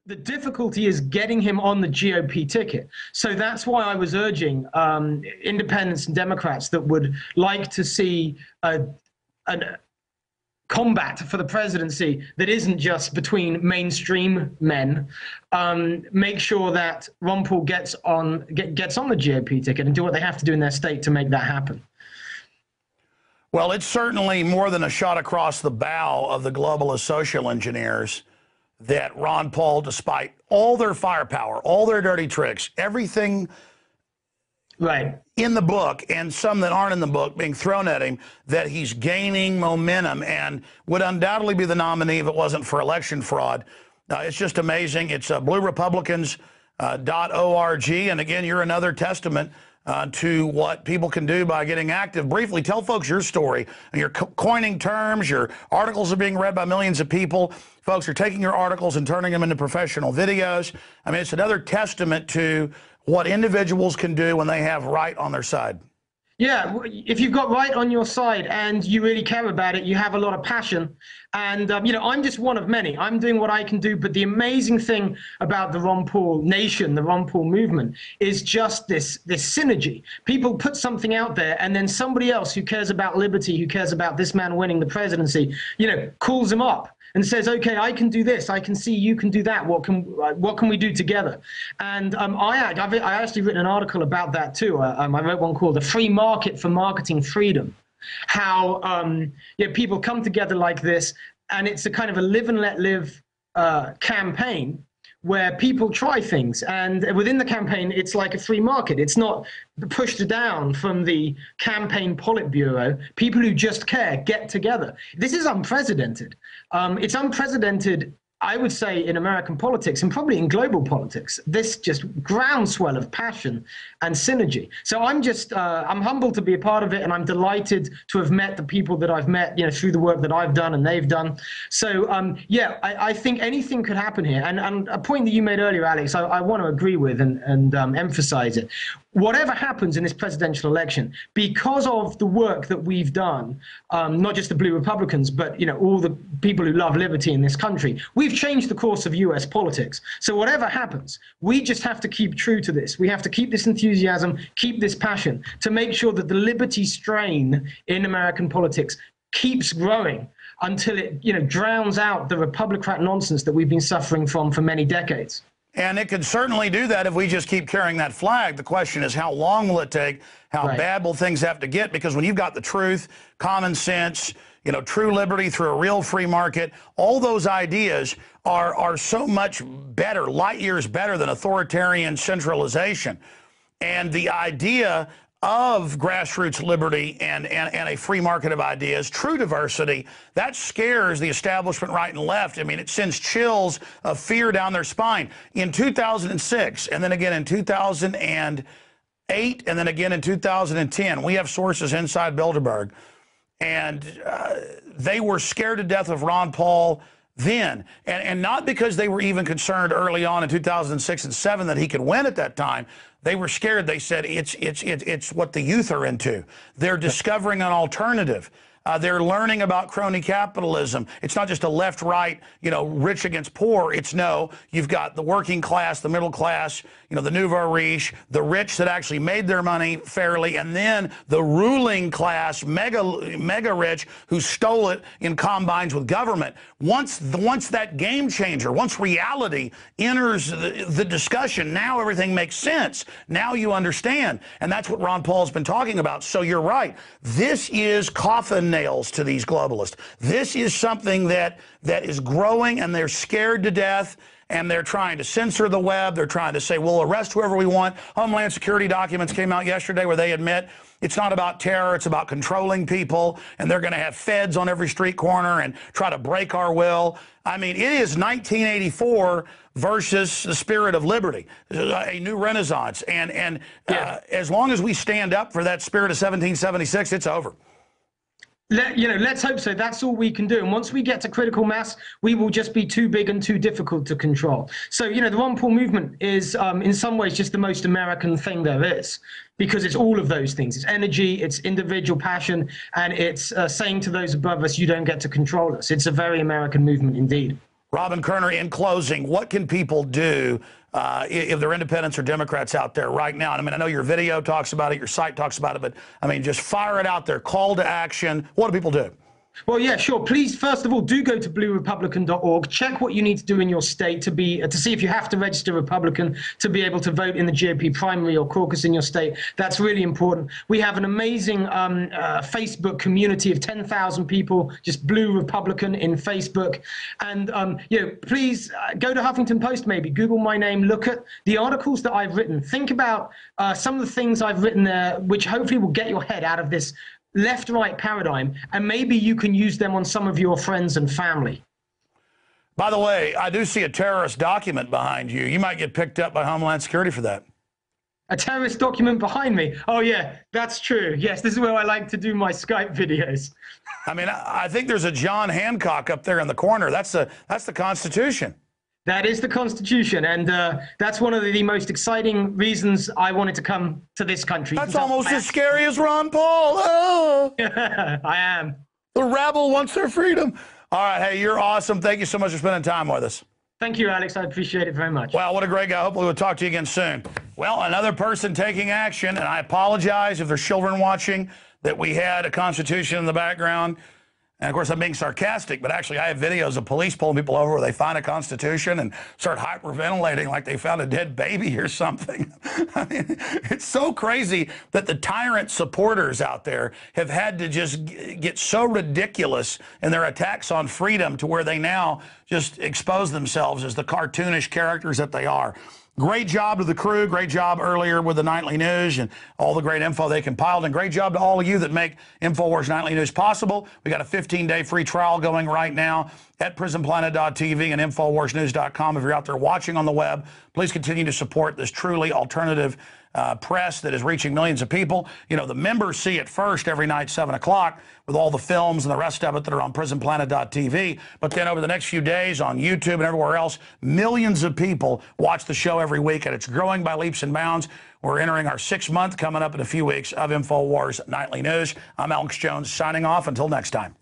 The difficulty is getting him on the GOP ticket. So that's why I was urging independents and Democrats that would like to see a combat for the presidency that isn't just between mainstream men. Make sure that Ron Paul gets on the GOP ticket and do what they have to do in their state to make that happen. Well, it's certainly more than a shot across the bow of the globalist social engineers that Ron Paul, despite all their firepower, all their dirty tricks, everything right in the book and some that aren't in the book being thrown at him, that he's gaining momentum and would undoubtedly be the nominee if it wasn't for election fraud. It's just amazing. It's bluerepublicans.org. And again, you're another testament to what people can do by getting active. Briefly, tell folks your story. You're coining terms. Your articles are being read by millions of people. Folks are taking your articles and turning them into professional videos. I mean, it's another testament to what individuals can do when they have right on their side. Yeah, if you've got right on your side and you really care about it, you have a lot of passion. And, I'm just one of many. I'm doing what I can do. But the amazing thing about the Ron Paul nation, the Ron Paul movement, is just this synergy. People put something out there and then somebody else who cares about liberty, who cares about this man winning the presidency, calls him up and says, okay, I can do this. I can see you can do that. What can we do together? And I actually written an article about that too. I wrote one called The Free Market for Marketing Freedom. How people come together like this, and it's a kind of a live and let live campaign where people try things, and within the campaign, it's like a free market. It's not pushed down from the campaign Politburo. People who just care get together. This is unprecedented. It's unprecedented, I would say, in American politics and probably in global politics. This just groundswell of passion and synergy. So I'm humbled to be a part of it, and I'm delighted to have met the people that I've met, through the work that I've done and they've done. So I think anything could happen here. And a point that you made earlier, Alex, I want to agree with and emphasize it. Whatever happens in this presidential election, because of the work that we've done, not just the Blue Republicans, but all the people who love liberty in this country, we've changed the course of U.S. politics. So whatever happens, we just have to keep true to this. We have to keep this enthusiasm, keep this passion, to make sure that the liberty strain in American politics keeps growing until it drowns out the Republican nonsense that we've been suffering from for many decades. And it could certainly do that if we just keep carrying that flag. The question is, how long will it take? How bad will things have to get? Because when you've got the truth, common sense, true liberty through a real free market, all those ideas are so much better, light years better than authoritarian centralization. And the idea of grassroots liberty and a free market of ideas, true diversity, that scares the establishment right and left. I mean, it sends chills of fear down their spine. In 2006, and then again in 2008, and then again in 2010, we have sources inside Bilderberg, and they were scared to death of Ron Paul then, and not because they were even concerned early on in 2006 and 2007 that he could win at that time. They were scared. They said it's what the youth are into. They're discovering an alternative. They're learning about crony capitalism. It's not just a left-right, rich against poor. It's no, you've got the working class, the middle class, the nouveau riche, the rich that actually made their money fairly, and then the ruling class, mega rich, who stole it in combines with government. Once that game changer, once reality enters the discussion, now everything makes sense. Now you understand. And that's what Ron Paul's been talking about. So you're right. This is coffin nails to these globalists. This is something that is growing, and they're scared to death, and they're trying to censor the web. They're trying to say, we'll arrest whoever we want. Homeland Security documents came out yesterday where they admit it's not about terror, it's about controlling people, and they're going to have feds on every street corner and try to break our will. I mean, it is 1984 versus the spirit of liberty, a new renaissance. And as long as we stand up for that spirit of 1776, it's over. Let's hope so. That's all we can do. And once we get to critical mass, we will just be too big and too difficult to control. So, the Ron Paul movement is, in some ways, just the most American thing there is, because it's all of those things. It's energy, it's individual passion, and it's saying to those above us, you don't get to control us. It's a very American movement indeed. Robin Kerner, in closing, what can people do if they're independents or Democrats out there right now? And I mean, I know your video talks about it, your site talks about it, but I mean, just fire it out there. Call to action. What do people do? Well, yeah, sure. Please, first of all, do go to bluerepublican.org. Check what you need to do in your state to see if you have to register Republican to be able to vote in the GOP primary or caucus in your state. That's really important. We have an amazing Facebook community of 10,000 people, just Blue Republican in Facebook. And please go to Huffington Post, maybe Google my name, look at the articles that I've written. Think about some of the things I've written there, which hopefully will get your head out of this left-right paradigm, and maybe you can use them on some of your friends and family. By the way, I do see a terrorist document behind you. You might get picked up by Homeland Security for that. A terrorist document behind me? Oh, yeah, that's true. Yes, this is where I like to do my Skype videos. I mean, I think there's a John Hancock up there in the corner. That's the Constitution. That is the Constitution, and that's one of the most exciting reasons I wanted to come to this country. That's almost as scary as Ron Paul. Oh. I am. The rabble wants their freedom. All right, hey, you're awesome. Thank you so much for spending time with us. Thank you, Alex. I appreciate it very much. Wow, what a great guy. Hopefully we'll talk to you again soon. Well, another person taking action, and I apologize if there's children watching that we had a Constitution in the background. And, of course, I'm being sarcastic, but actually I have videos of police pulling people over where they find a Constitution and start hyperventilating like they found a dead baby or something. I mean, it's so crazy that the tyrant supporters out there have had to just get so ridiculous in their attacks on freedom to where they now just expose themselves as the cartoonish characters that they are. Great job to the crew. Great job earlier with the Nightly News and all the great info they compiled. And great job to all of you that make InfoWars Nightly News possible. We got a 15-day free trial going right now at prisonplanet.tv and InfoWarsNews.com. If you're out there watching on the web, please continue to support this truly alternative press that is reaching millions of people. You know, the members see it first every night, 7 o'clock, with all the films and the rest of it that are on prisonplanet.tv. But then over the next few days on YouTube and everywhere else, millions of people watch the show every week, and it's growing by leaps and bounds. We're entering our 6th month coming up in a few weeks of InfoWars Nightly News. I'm Alex Jones signing off. Until next time.